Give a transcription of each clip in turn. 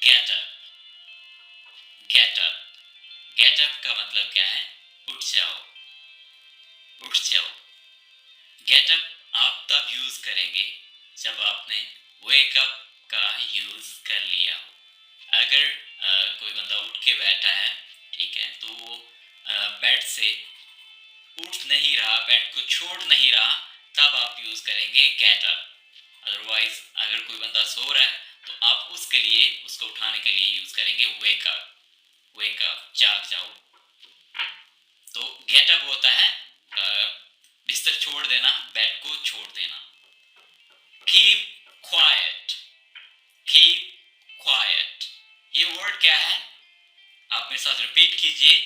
Get up, get up, get up का मतलब क्या है? उठ जाओ, उठ जाओ। गेट अप आप तब यूज करेंगे जब आपने वेक अप का यूज कर लिया हो। अगर कोई बंदा उठ के बैठा है, ठीक है, तो वो बेड से उठ नहीं रहा, बेड को छोड़ नहीं रहा, तब आप यूज करेंगे गेट अप। अदरवाइज अगर कोई बंदा सो रहा है तो आप उसके लिए, उसको उठाने के लिए यूज करेंगे वेक अप, वेक अप, जाग जाओ। तो गेट अप होता है बिस्तर छोड़ देना, बेड को छोड़ देना। कीप क्वाइट, कीप क्वाइट, ये वर्ड क्या है? आप मेरे साथ रिपीट कीजिए,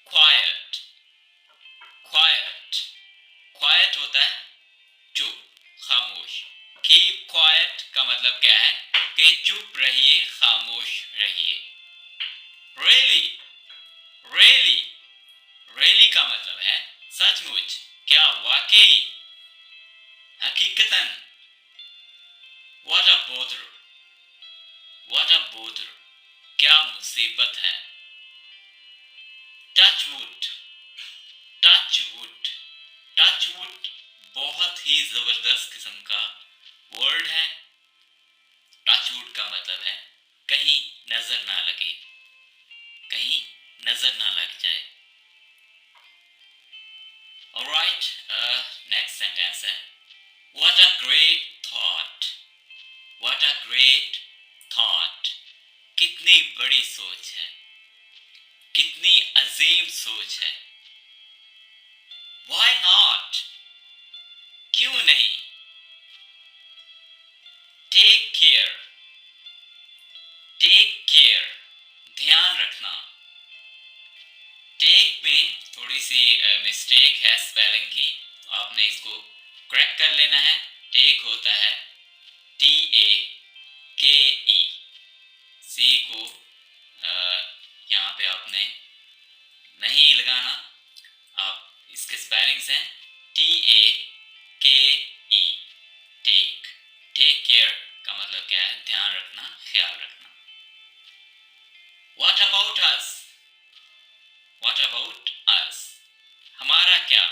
क्वाइट, क्वाइट। क्वाइट होता है चुप, खामोश। कीप क्वाइट का मतलब क्या है? कि चुप रहिए, खामोश रहिए। रियली, रियली, रियली का मतलब है सचमुच, क्या, वाकई, हकीकतन। What a bother, what a bother, क्या मुसीबत है। Touch wood, touch wood, touch wood बहुत ही जबरदस्त किस्म का वर्ड है। टच वुड का मतलब है कहीं नजर ना लगे, कहीं नजर ना लग जाए। ऑलराइट, नेक्स्ट सेंटेंस है, what a great thought, what a great thought, कितनी बड़ी सोच है, कितनी अजीम सोच है। व्हाई नॉट, क्यों नहीं। टेक केयर, टेक केयर, ध्यान रखना। टेक में थोड़ी सी मिस्टेक है स्पेलिंग की, तो आपने इसको करेक्ट कर लेना है। टेक होता है TAKE, सी को यहाँ पे आपने नहीं लगाना, आप इसके स्पेलिंग्स हैं TAKE, टेक। टेक केयर का मतलब क्या है? ध्यान रखना, ख्याल रखना। What about us, what about us, हमारा क्या।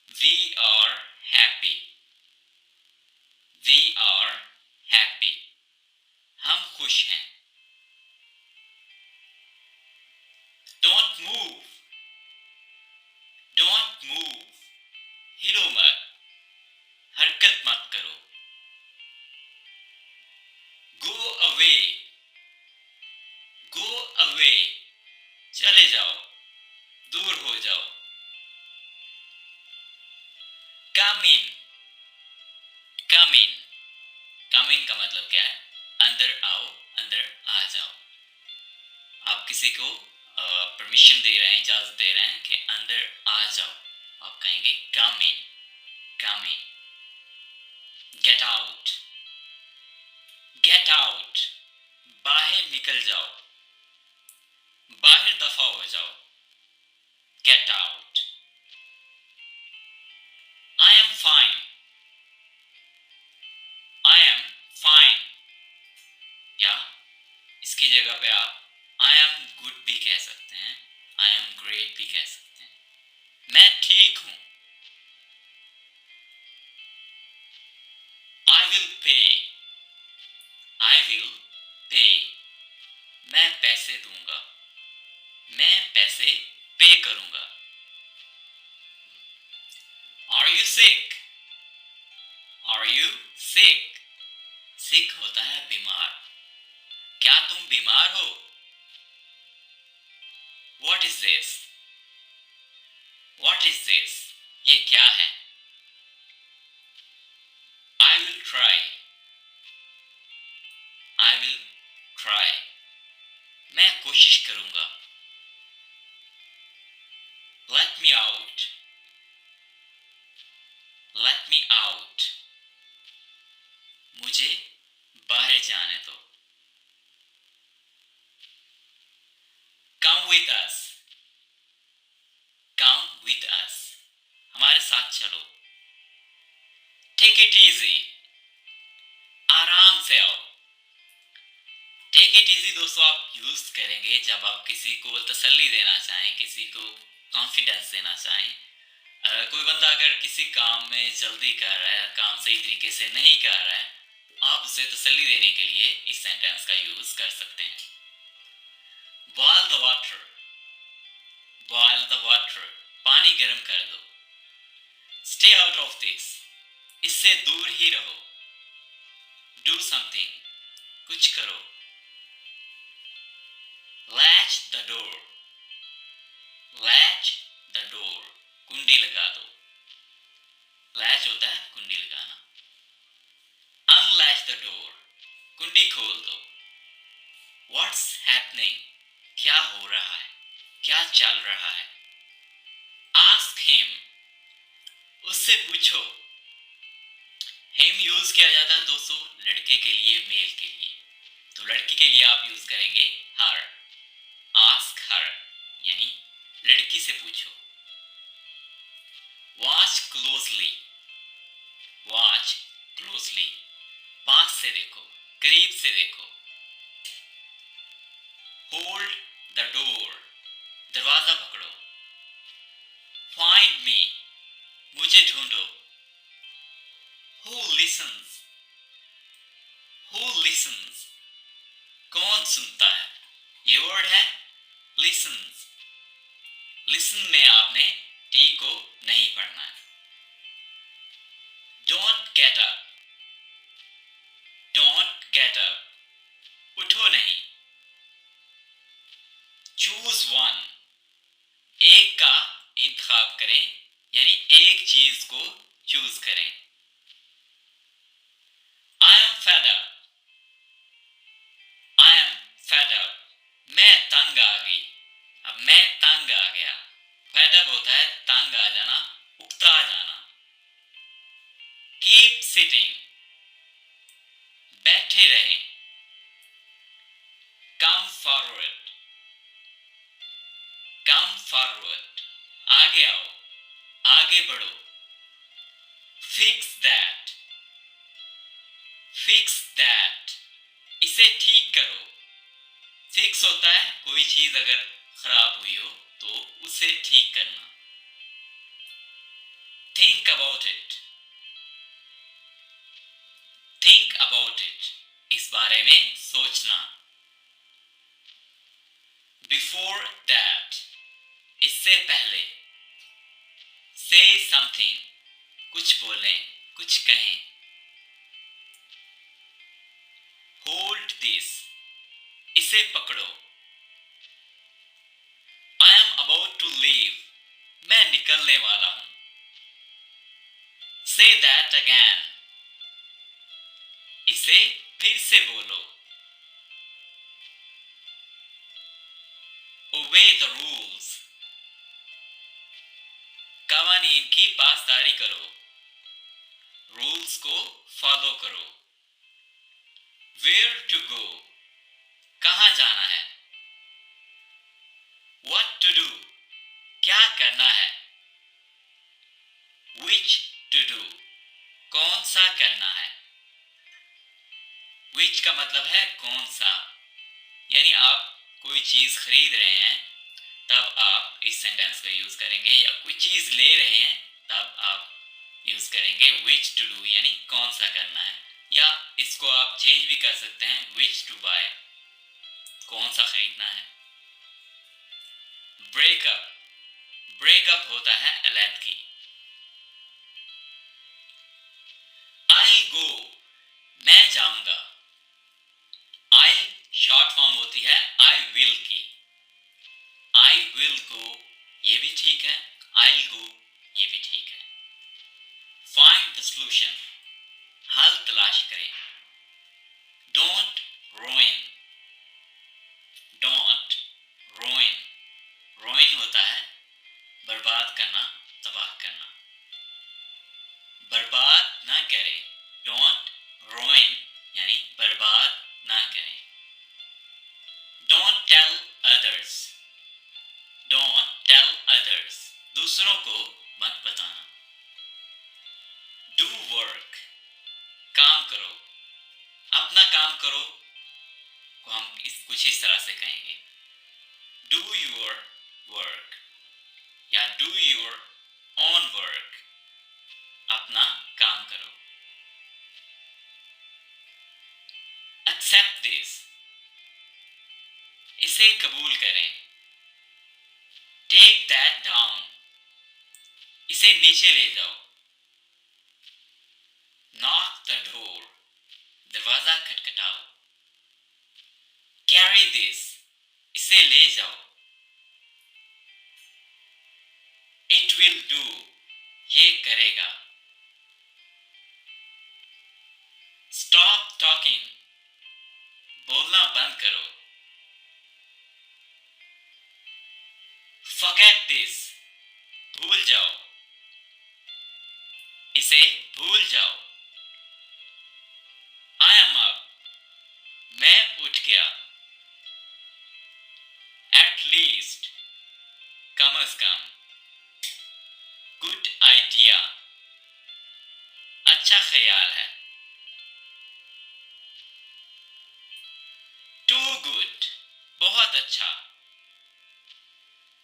We are happy, we are happy, हम खुश हैं। डोंट मूव, डोंट मूव, हिलो मत, हरकत मत करो। गो अवे, गो अवे, चले जाओ, दूर हो जाओ। कम इन, कम इन, कम इन का मतलब क्या है? अंदर आओ, अंदर आ जाओ। आप किसी को परमिशन दे रहे हैं, इजाजत दे रहे हैं कि अंदर आ जाओ, आप कहेंगे कम इन, कम इन। गेट आउट, गेट आउट, बाहर निकल जाओ, बाहर दफा हो जाओ। Get out. I am fine, I am fine, या इसकी जगह पे आप आई एम गुड भी कह सकते हैं, आई एम ग्रेट भी कह सकते हैं। मैं ठीक हूं। I will pay, I will pay, मैं पैसे दूंगा, मैं पैसे पे करूंगा। Are you sick, are you sick, sick होता है बीमार, क्या तुम बीमार हो। What is this, what is this, ये क्या है। I will try, I will try, मैं कोशिश करूंगा। Let me out, let me out, मुझे बाहर जाने दो। Come with us, come with us, हमारे साथ चलो। टेक इट इजी, आराम से आओ, टेक इट इजी दोस्तों आप यूज करेंगे जब आप किसी को तसल्ली देना चाहें, किसी को कॉन्फिडेंस देना चाहें। कोई बंदा अगर किसी काम में जल्दी कर रहा है, काम सही तरीके से नहीं कर रहा है, आप उसे तसल्ली देने के लिए इस सेंटेंस का यूज कर सकते हैं। Boil the water, boil the water, पानी गर्म कर दो। स्टे आउट ऑफ दिस, इससे दूर ही रहो। डू समथिंग, कुछ करो। Latch the door, latch the door, कुंडी लगा दो। लैच होता है कुंडी लगाना। अनलैच द डोर, कुंडी खोल दो। व्हाट्स हैपनिंग, क्या हो रहा है, क्या चल रहा है। आस्क हिम, उससे पूछो। हिम यूज किया जाता है दोस्तों लड़के के लिए, मेल के लिए। तो लड़की के लिए आप यूज करेंगे हर। आस्क हर यानी लड़की से पूछो। वॉच क्लोजली, वॉच क्लोजली, पास से देखो, करीब से देखो। होल्ड द डोर, दरवाजा पकड़ो। फाइंड मी, मुझे ढूंढो। हु लिसन्स, हु लिसन्स, कौन सुनता है। ये वर्ड है लिसन्स। लिसन में आपने टी को नहीं पढ़ना है। Don't get up, don't get up, उठो नहीं। चूज वन, एक का इंतखाब करें यानी एक चीज को चूज करें। I am fed up, I am fed up, मैं तंग आ गई। अब मैं तंग आ गया। फेड अप होता है तंग आ जाना, उकता जाना। कीप सिटिंग, बैठे रहें। कम फॉरवर्ड, कम फॉरवर्ड, आगे आओ, आगे बढ़ो। फिक्स दैट, फिक्स दैट, इसे ठीक करो। फिक्स होता है कोई चीज अगर खराब हुई हो तो उसे ठीक करना। Think about it, think about it, इस बारे में सोचना। बिफोर दैट, इससे पहले। से समथिंग, कुछ बोलें, कुछ कहें। होल्ड दिस, इसे पकड़ो। I am about to leave, मैं निकलने वाला हूं। से दैट अगैन, इसे फिर से बोलो। ओबे द रूल्स, कवानीन की पासदारी करो, रूल्स को फॉलो करो। वेयर टू गो, कहां जाना है। व्हाट टू डू, क्या करना है। विच टू डू, कौन सा करना है। विच का मतलब है कौन सा, यानी आप कोई चीज खरीद रहे हैं तब आप इस सेंटेंस का यूज करेंगे, या कोई चीज ले रहे हैं तब आप यूज करेंगे विच टू डू यानी कौन सा करना है। या इसको आप चेंज भी कर सकते हैं विच टू बाय, कौन सा खरीदना है। ब्रेकअप, ब्रेकअप होता है अलग-की। आई गो, मैं जाऊंगा। आई शॉर्ट फॉर्म होती है आई विल की। आई विल गो ये भी ठीक है, आई गो ये भी ठीक है। फाइंड द सॉल्यूशन, हल तलाश करें। Don't ruin, don't ruin, ruin होता है बर्बाद करना, तबाह करना। बर्बाद ना करें, डोंट रोइन यानी बर्बाद ना करें। Don't tell others, don't tell others, दूसरों को मत बताना। डू वर्क, काम करो, अपना काम करो, को हम कुछ इस तरह से कहेंगे, डू योर वर्क या डू योर ओन वर्क, अपना काम करो। एक्सेप्ट दिस, इसे कबूल करें। टेक दैट डाउन, इसे नीचे ले जाओ। नॉक द डोर, दरवाजा खटखटाओ। कैरी दिस, इसे ले जाओ। इट विल डू, ये करेगा। स्टॉप टॉकिंग, बोलना बंद करो। फॉरगेट दिस, भूल जाओ, इसे भूल जाओ। आई एम अप, मैं उठ गया। At least, come as come. Good idea, अच्छा ख्याल है। टू गुड, बहुत अच्छा।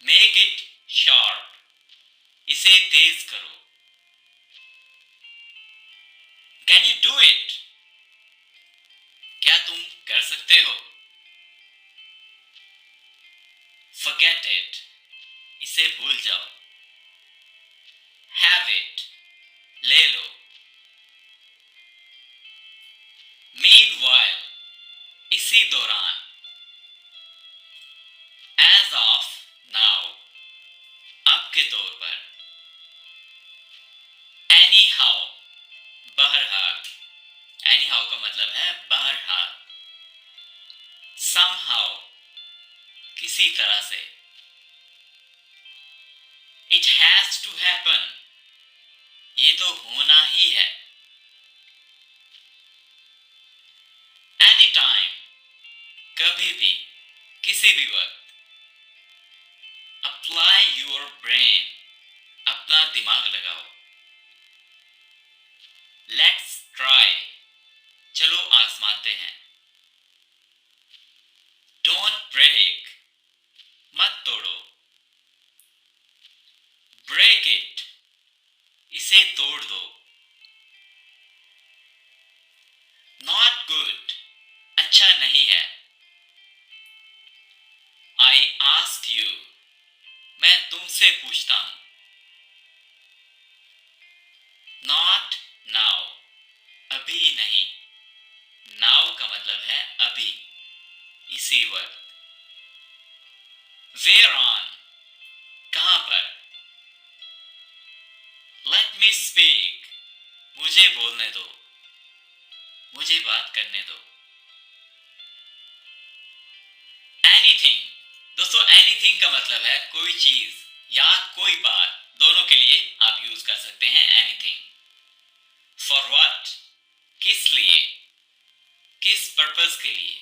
मेक इट शार्प, इसे तेज करो। कैन यू डू इट, क्या तुम कर सकते हो। फॉरगेट इट, इसे भूल जाओ। हैव इट, ले लो। मीनवाइल, इसी दौरान। एज ऑफ नाउ, अब के तौर पर। एनी हाउ, बहरहाल। एनी हाउ का मतलब है बहरहाल। समहाउ, किसी तरह से। इट हैज टू हैपन, ये तो होना ही है। एनी टाइम, कभी भी, किसी भी वक्त। अप्लाई योर ब्रेन, अपना दिमाग लगाओ। लेट्स ट्राई, चलो आजमाते हैं। डोंट ब्रेक, मत तोड़ो। ब्रेक इट, इसे तोड़ दो। नॉट गुड, अच्छा नहीं है। आई आस्क यू, मैं तुमसे पूछता हूं। नॉट नाउ, अभी नहीं। नाउ का मतलब है अभी, इसी वक्त। वेयर ऑन, कहां पर। लेट मी स्पीक, मुझे बोलने दो, मुझे बात करने दो। एनीथिंग, दोस्तों एनीथिंग का मतलब है कोई चीज या कोई बात, दोनों के लिए आप यूज कर सकते हैं एनीथिंग। फॉर व्हाट, किस लिए, किस पर्पस के लिए।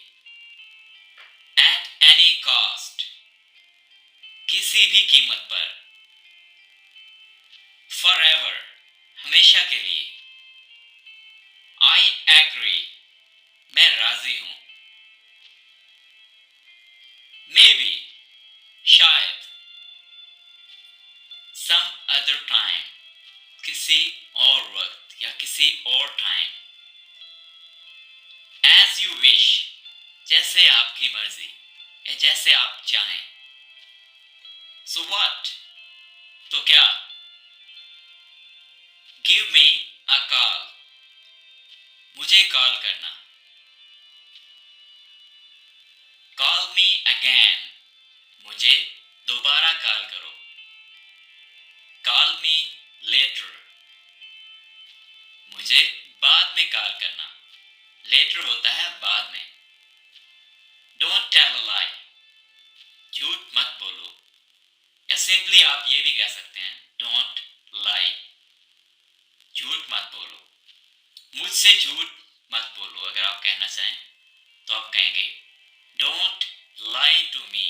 एट एनी कॉस्ट, किसी भी कीमत पर। फॉर एवर, हमेशा के लिए। आई एग्री, मैं राजी हूं। मे बी, शायद। सम अदर टाइम, किसी और वक्त या किसी और टाइम। एज यू विश, जैसे आपकी मर्जी या जैसे आप चाहें। सो व्हाट, तो क्या। गिव मी अ कॉल, मुझे कॉल करना। कॉल मी अगेन, मुझे दोबारा कॉल करो। कॉल मी लेटर, मुझे बाद में कॉल करना। लेटर होता है बाद में। डोंट टेल अ लाई, झूठ मत बोलो। या सिंपली आप ये भी कह सकते हैं डोंट लाई, झूठ मत बोलो। मुझसे झूठ मत बोलो, अगर आप कहना चाहें तो आप कहेंगे डोंट लाई टू मी।